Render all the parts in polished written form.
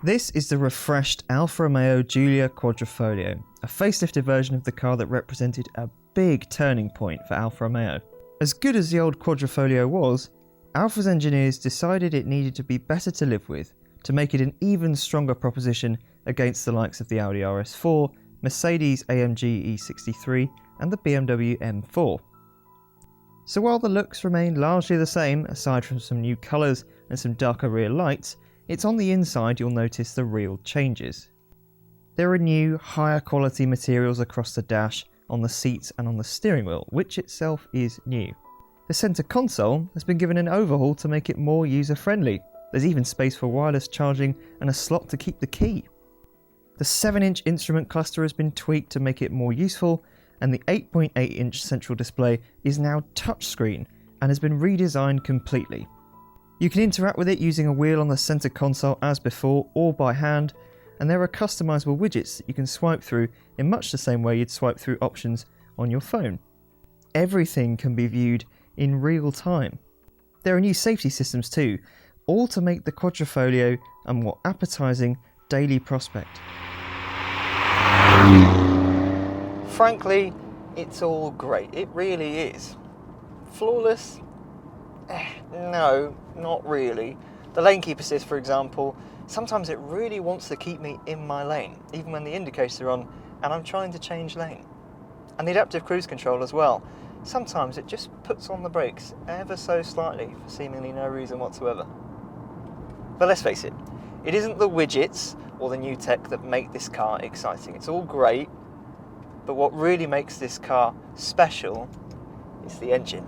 This is the refreshed Alfa Romeo Giulia Quadrifoglio, a facelifted version of the car that represented a big turning point for Alfa Romeo. As good as the old Quadrifoglio was, Alfa's engineers decided it needed to be better to live with, to make it an even stronger proposition against the likes of the Audi RS4, Mercedes AMG E63 and the BMW M4. So while the looks remain largely the same, aside from some new colours and some darker rear lights, it's on the inside you'll notice the real changes. There are new, higher quality materials across the dash, on the seats and on the steering wheel, which itself is new. The centre console has been given an overhaul to make it more user-friendly. There's even space for wireless charging and a slot to keep the key. The 7-inch instrument cluster has been tweaked to make it more useful, and the 8.8-inch central display is now touchscreen and has been redesigned completely. You can interact with it using a wheel on the centre console as before or by hand, and there are customisable widgets that you can swipe through in much the same way you'd swipe through options on your phone. Everything can be viewed in real time. There are new safety systems too, all to make the Quadrifoglio a more appetising daily prospect. Frankly, it's all great. It really is. Flawless? No, not really. The lane keep assist, for example, sometimes it really wants to keep me in my lane, even when the indicators are on and I'm trying to change lane. And the adaptive cruise control as well. Sometimes it just puts on the brakes ever so slightly for seemingly no reason whatsoever. But let's face it, it isn't the widgets or the new tech that make this car exciting. It's all great, but what really makes this car special is the engine.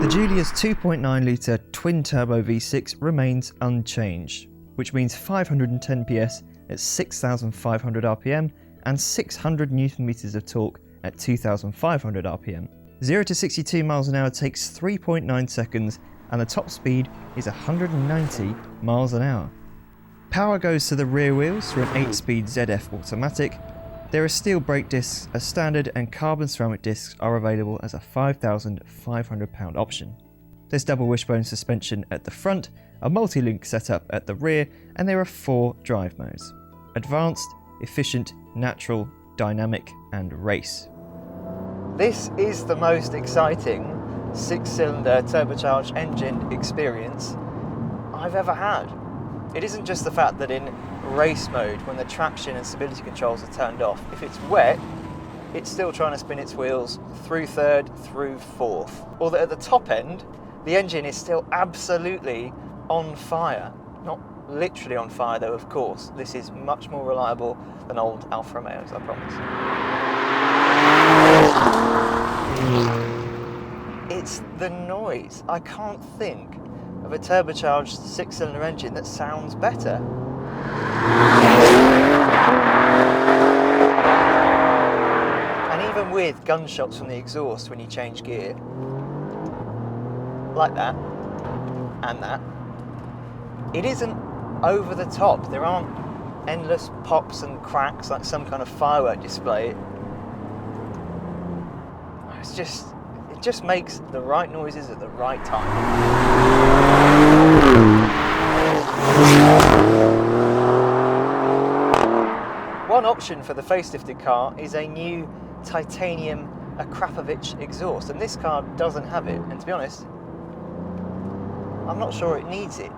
The Giulia's 2.9 litre twin-turbo V6 remains unchanged, which means 510 PS at 6,500 RPM and 600 Nm of torque at 2,500 RPM. 0 to 62 miles an hour takes 3.9 seconds and the top speed is 190 miles an hour. Power goes to the rear wheels through an 8-speed ZF automatic. There are steel brake discs as standard and carbon ceramic discs are available as a £5,500 option. There's double wishbone suspension at the front, a multi-link setup at the rear, and there are 4 drive modes: Advanced, Efficient, Natural, Dynamic and Race. This is the most exciting 6-cylinder turbocharged engine experience I've ever had. It isn't just the fact that in race mode, when the traction and stability controls are turned off, if it's wet, it's still trying to spin its wheels through third, through fourth. Or that at the top end, the engine is still absolutely on fire. Not literally on fire though, of course. This is much more reliable than old Alfa Romeos, I promise. It's the noise. I can't think of a turbocharged 6-cylinder engine that sounds better. And even with gunshots from the exhaust when you change gear, like that, and that, it isn't over the top. There aren't endless pops and cracks like some kind of firework display. It just makes the right noises at the right time. One option for the facelifted car is a new titanium Akrapovic exhaust, and this car doesn't have it, and to be honest, I'm not sure it needs it.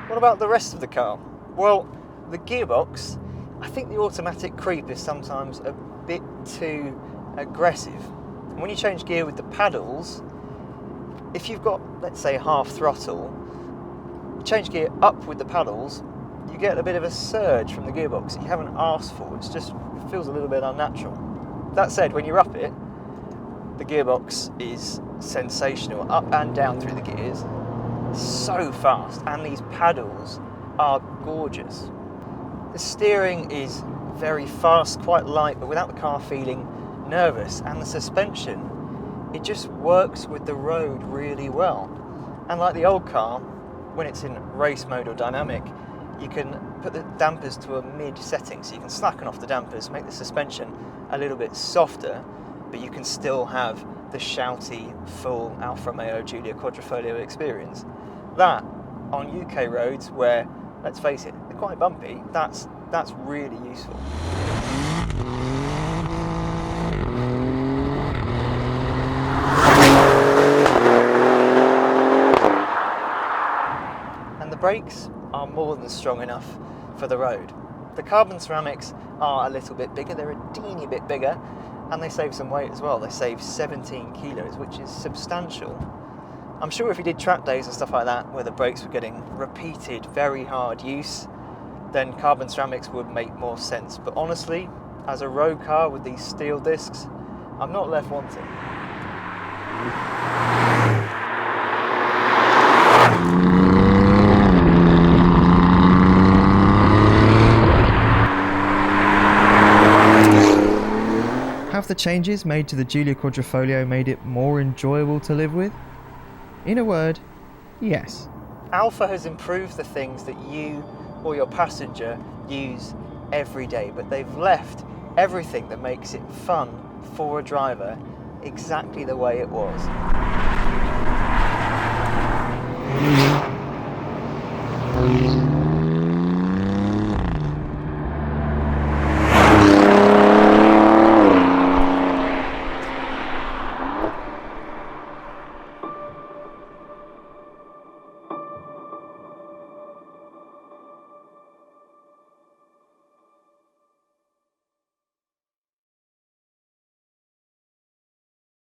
What about the rest of the car? Well, the gearbox, I think the automatic creep is sometimes a bit too aggressive. And when you change gear with the paddles, if you've got, let's say, half throttle, you change gear up with the paddles, you get a bit of a surge from the gearbox that you haven't asked for. It feels a little bit unnatural. That said, when you up it, the gearbox is sensational, up and down through the gears, so fast, and these paddles are gorgeous. The steering is very fast, quite light, but without the car feeling nervous, and the suspension, it just works with the road really well. And like the old car, when it's in race mode or dynamic, you can put the dampers to a mid setting, so you can slacken off the dampers, make the suspension a little bit softer, but you can still have the shouty, full Alfa Romeo Giulia Quadrifoglio experience. That, on UK roads where, let's face it, they're quite bumpy, that's really useful. And the brakes are more than strong enough for the road. The carbon ceramics are a little bit bigger, they're a teeny bit bigger, and they save some weight as well. They save 17 kilos, which is substantial. I'm sure if you did track days and stuff like that, where the brakes were getting repeated, very hard use, then carbon ceramics would make more sense. But honestly, as a road car with these steel discs, I'm not left wanting. Have the changes made to the Giulia Quadrifoglio made it more enjoyable to live with? In a word, yes. Alfa has improved the things that you or your passenger use every day, but they've left everything that makes it fun for a driver exactly the way it was.